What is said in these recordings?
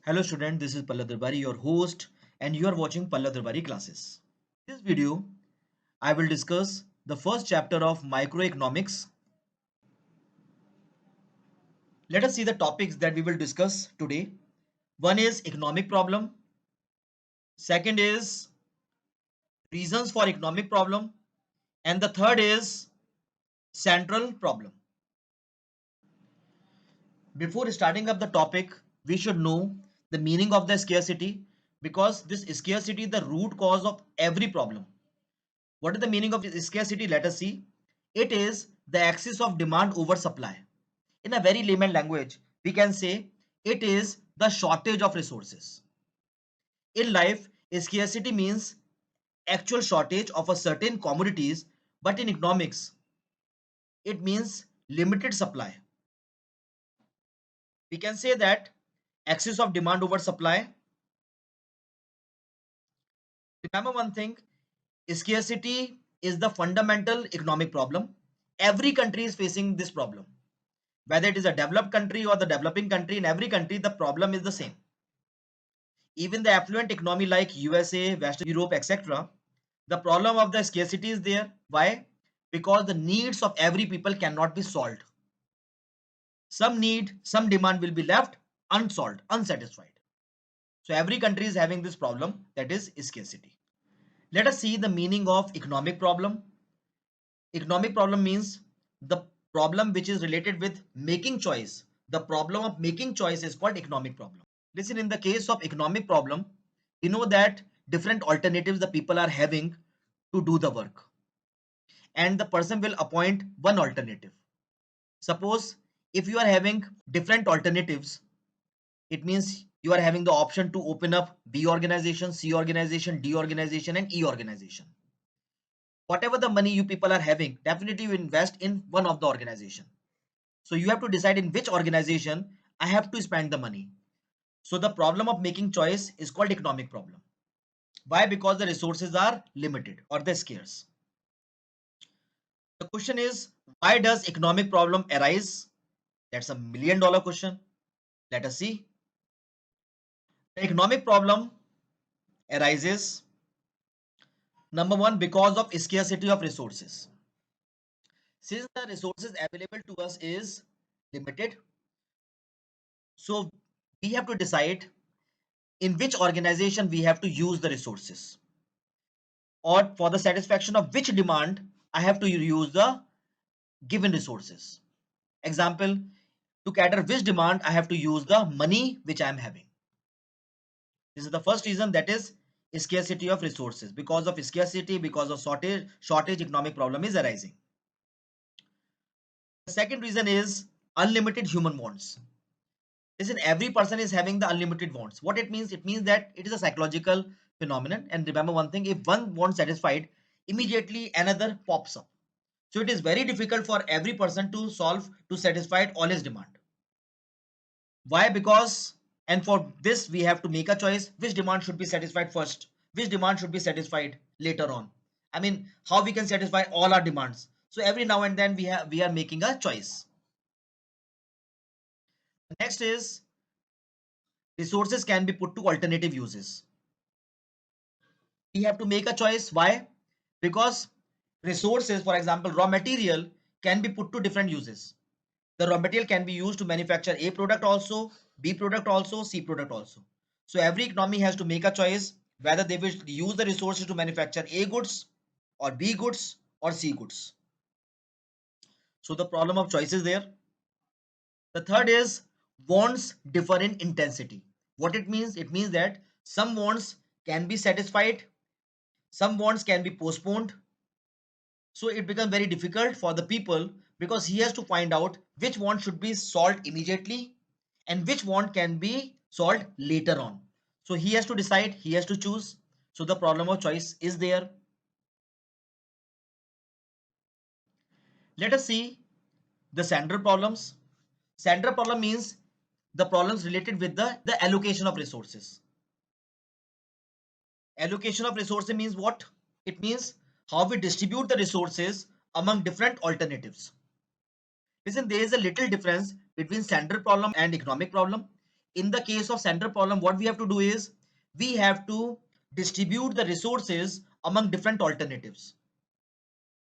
Hello student, this is Pallab Darbari, your host, and you are watching Pallab Darbari classes. In this video, I will discuss the first chapter of microeconomics. Let us see the topics that we will discuss today. One is economic problem. Second is reasons for economic problem. And the third is central problem. Before starting up the topic, we should know the meaning of the scarcity because this scarcity is the root cause of every problem. What is the meaning of scarcity? Let us see. It is the axis of demand over supply. In a very layman language, we can say it is the shortage of resources. In life, scarcity means actual shortage of a certain commodities, but in economics, it means limited supply. We can say that axis of demand over supply. Remember one thing, scarcity is the fundamental economic problem. Every country is facing this problem. Whether it is a developed country or the developing country, in every country the problem is the same. Even the affluent economy like USA, Western Europe, etc., the problem of the scarcity is there. Why? Because the needs of every people cannot be solved. Some need, some demand will be left unsolved, unsatisfied. So every country is having this problem, that is scarcity. Let us see the meaning of economic problem. Economic problem means the problem which is related with making choice. The problem of making choice is called economic problem. Listen, in the case of economic problem, we know that different alternatives the people are having to do the work, and the person will appoint one alternative. Suppose if you are having different alternatives, it means you are having the option to open up B organization, C organization, D organization, and E organization. Whatever the money you people are having, definitely you invest in one of the organization. So you have to decide in which organization I have to spend the money. So the problem of making choice is called economic problem. Why? Because the resources are limited or they're scarce. The question is, why does economic problem arise? That's a $1 million question. Let us see. The economic problem arises, number one, because of scarcity of resources. Since the resources available to us is limited, so we have to decide in which organization we have to use the resources, or for the satisfaction of which demand I have to use the given resources. Example, to cater which demand I have to use the money which I am having. This is the first reason, that is scarcity of resources. Because of scarcity, because of shortage economic problem is arising. The second reason is unlimited human wants. Listen, every person is having the unlimited wants. What it means? It means that it is a psychological phenomenon. And remember one thing, if one want satisfied, immediately another pops up. So it is very difficult for every person to satisfy all his demand. Why? Because, and for this we have to make a choice which demand should be satisfied first, which demand should be satisfied later on. I mean, how we can satisfy all our demands. So every now and then we are making a choice. Next is resources can be put to alternative uses. We have to make a choice. Why? Because resources, for example raw material, can be put to different uses. The raw material can be used to manufacture A product also, B product also, C product also. So every economy has to make a choice whether they will use the resources to manufacture A goods or B goods or C goods. So the problem of choice is there. The third is wants differ in intensity. What it means? It means that some wants can be satisfied, some wants can be postponed. So it becomes very difficult for the people because he has to find out which want should be solved immediately and which want can be solved later on. So he has to decide, he has to choose. So the problem of choice is there. Let us see the central problems. Central problem means the problems related with the allocation of resources. Allocation of resources means what? It means how we distribute the resources among different alternatives. Listen, there is a little difference between central problem and economic problem. in the case of center problem, what we have to do is we have to distribute the resources among different alternatives.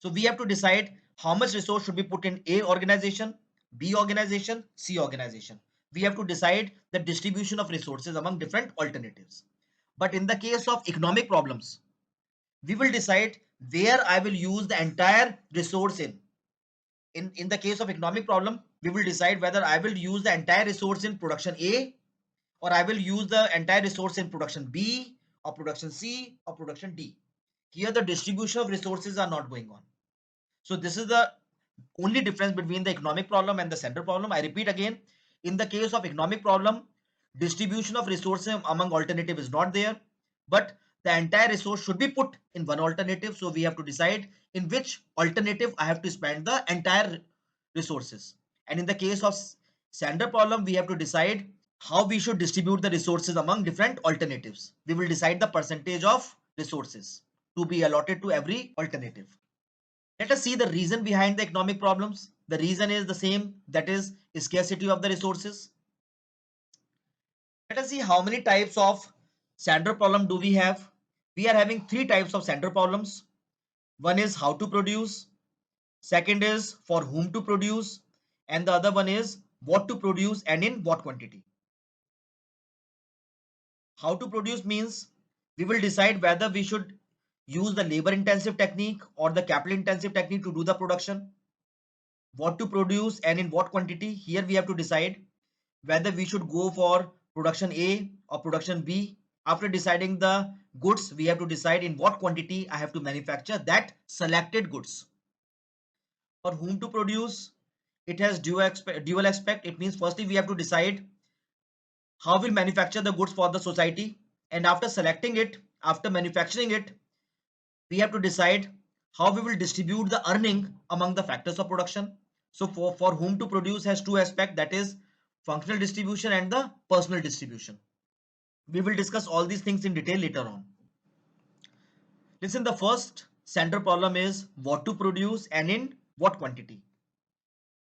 So we have to decide how much resource should be put in A organization, B organization, C organization. We have to decide the distribution of resources among different alternatives. But in the case of economic problems, we will decide where I will use the entire resource in. In the case of economic problem, we will decide whether I will use the entire resource in production A, or I will use the entire resource in production B, or production C, or production D. Here the distribution of resources are not going on. So this is the only difference between the economic problem and the center problem. I repeat again, in the case of economic problem, distribution of resources among alternative is not there, but the entire resource should be put in one alternative. So we have to decide in which alternative I have to spend the entire resources. And in the case of center problem, we have to decide how we should distribute the resources among different alternatives. We will decide the percentage of resources to be allotted to every alternative. Let us see the reason behind the economic problems. The reason is the same, that is scarcity of the resources. Let us see how many types of center problem do we have. We are having three types of center problems. One is how to produce, second is for whom to produce, and the other one is what to produce and in what quantity. How to produce means we will decide whether we should use the labor intensive technique or the capital intensive technique to do the production. What to produce and in what quantity, here we have to decide whether we should go for production A or production B. After deciding the goods, we have to decide in what quantity I have to manufacture that selected goods. For whom to produce, it has dual aspect. It means firstly we have to decide how we'll manufacture the goods for the society, and after selecting it, after manufacturing it, we have to decide how we will distribute the earning among the factors of production. So for whom to produce has two aspects, that is functional distribution and the personal distribution. We will discuss all these things in detail later on. Listen, the first center problem is what to produce and in what quantity.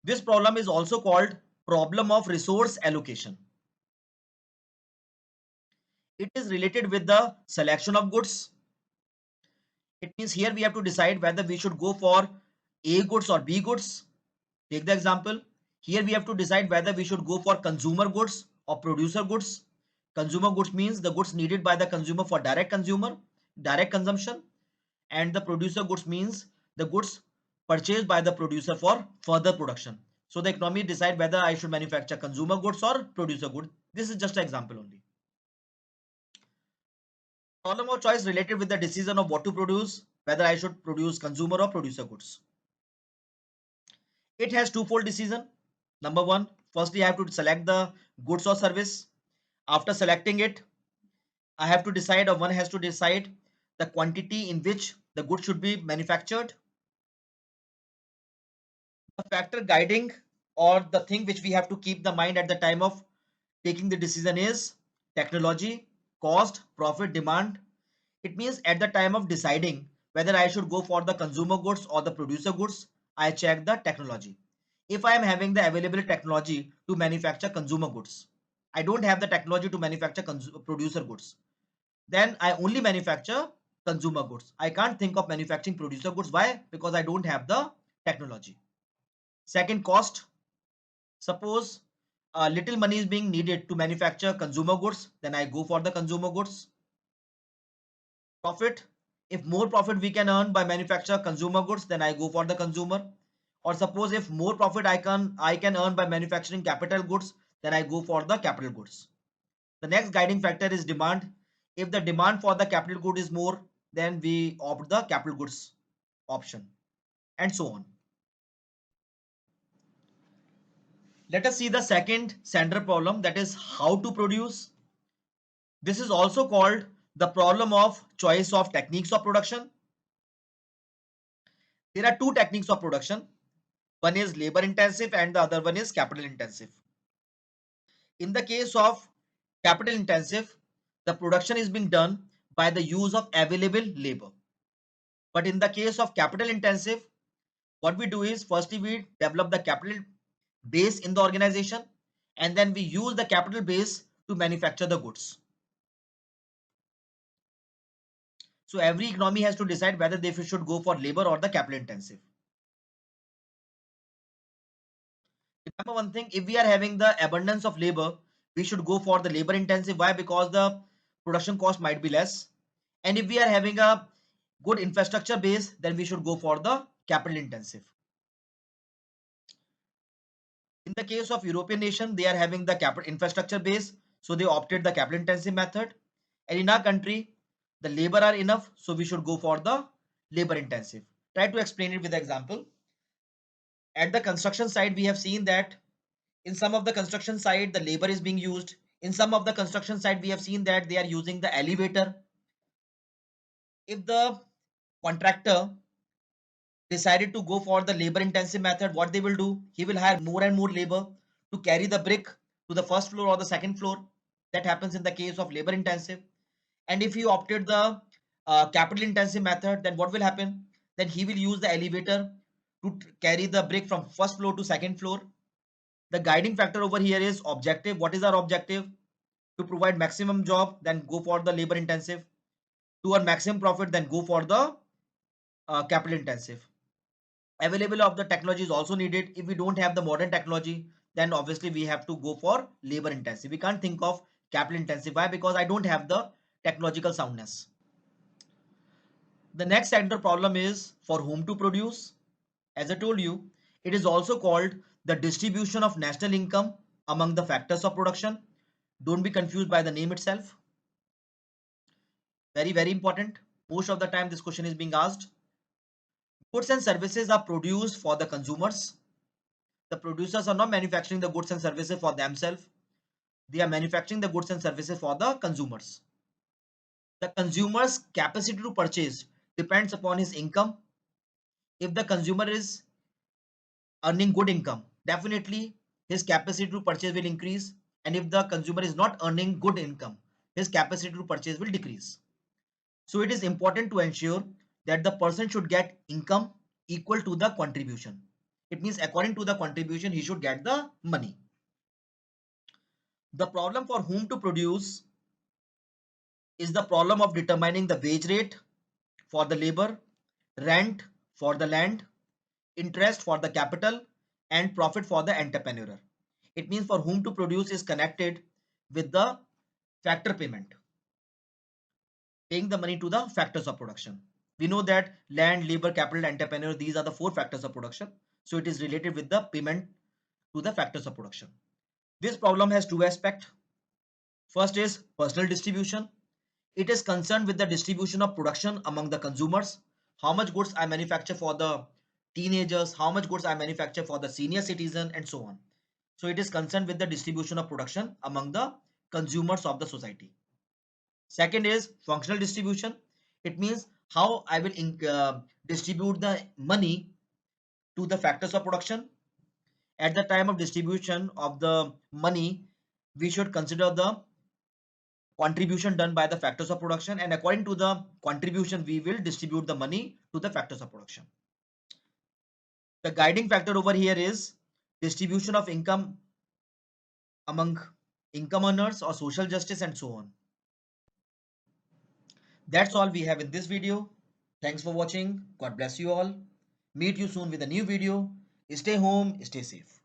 This problem is also called problem of resource allocation. It is related with the selection of goods. It means here we have to decide whether we should go for A goods or B goods. Take the example. Here we have to decide whether we should go for consumer goods or producer goods. Consumer goods means the goods needed by the consumer for direct consumption, and the producer goods means the goods purchased by the producer for further production. So the economy decide whether I should manufacture consumer goods or producer goods. This is just an example only. Problem of choice related with the decision of what to produce, whether I should produce consumer or producer goods. It has twofold decision. Number one, firstly I have to select the goods or service. After selecting it, I have to decide, or one has to decide the quantity in which the good should be manufactured. The factor guiding, or the thing which we have to keep the mind at the time of taking the decision, is technology, cost, profit, demand. It means at the time of deciding whether I should go for the consumer goods or the producer goods, I check the technology. If I am having the available technology to manufacture consumer goods, I don't have the technology to manufacture producer goods, then I only manufacture consumer goods. I can't think of manufacturing producer goods. Why? Because I don't have the technology. Second, cost. Suppose little money is being needed to manufacture consumer goods, then I go for the consumer goods. Profit. If more profit we can earn by manufacture consumer goods, then I go for the consumer. Or suppose if more profit I can earn by manufacturing capital goods, then I go for the capital goods. The next guiding factor is demand. If the demand for the capital good is more, then we opt the capital goods option, and so on. Let us see the second center problem, that is how to produce. This is also called the problem of choice of techniques of production. There are two techniques of production. One is labor intensive and the other one is capital intensive. In the case of capital intensive, the production is being done by the use of available labor. But in the case of capital intensive, what we do is firstly we develop the capital base in the organization, and then we use the capital base to manufacture the goods. So every economy has to decide whether they should go for labor or the capital intensive. Remember one thing, if we are having the abundance of labor, we should go for the labor intensive. Why? Because the production cost might be less. And if we are having a good infrastructure base, then we should go for the capital intensive. In the case of European nation, they are having the capital infrastructure base, so they opted the capital intensive method. And in our country, the labor are enough, so we should go for the labor intensive. Try to explain it with example. At the construction site, we have seen that in some of the construction site, the labor is being used. In some of the construction site, we have seen that they are using the elevator. If the contractor decided to go for the labor intensive method, what they will do, he will hire more and more labor to carry the brick to the first floor or the second floor. That happens in the case of labor intensive. And if he opted the capital intensive method, then what will happen? Then he will use the elevator to carry the brick from first floor to second floor. The guiding factor over here is objective. What is our objective? To provide maximum job, then go for the labor intensive. To earn maximum profit, then go for the capital intensive. Available of the technology is also needed. If we don't have the modern technology, then obviously we have to go for labor intensive. We can't think of capital intensive. Why? Because I don't have the technological soundness. The next center problem is for whom to produce. As I told you, it is also called the distribution of national income among the factors of production. Don't be confused by the name itself. Very, very important. Most of the time this question is being asked. Goods and services are produced for the consumers. The producers are not manufacturing the goods and services for themselves. They are manufacturing the goods and services for the consumers. The consumer's capacity to purchase depends upon his income. If the consumer is earning good income, definitely his capacity to purchase will increase. And if the consumer is not earning good income, his capacity to purchase will decrease. So it is important to ensure that the person should get income equal to the contribution. It means according to the contribution, he should get the money. The problem for whom to produce is the problem of determining the wage rate for the labor, rent for the land, interest for the capital, and profit for the entrepreneur. It means for whom to produce is connected with the factor payment, paying the money to the factors of production. We know that land, labor, capital, entrepreneur, these are the four factors of production. So it is related with the payment to the factors of production. This problem has two aspects. First is personal distribution. It is concerned with the distribution of production among the consumers. How much goods I manufacture for the teenagers, how much goods I manufacture for the senior citizen, and so on. So it is concerned with the distribution of production among the consumers of the society. Second is functional distribution. It means how I will distribute the money to the factors of production. At the time of distribution of the money, we should consider the contribution done by the factors of production, and according to the contribution we will distribute the money to the factors of production. The guiding factor over here is distribution of income among income earners or social justice and so on. That's all we have in this video. Thanks for watching. God bless you all. Meet you soon with a new video. Stay home, stay safe.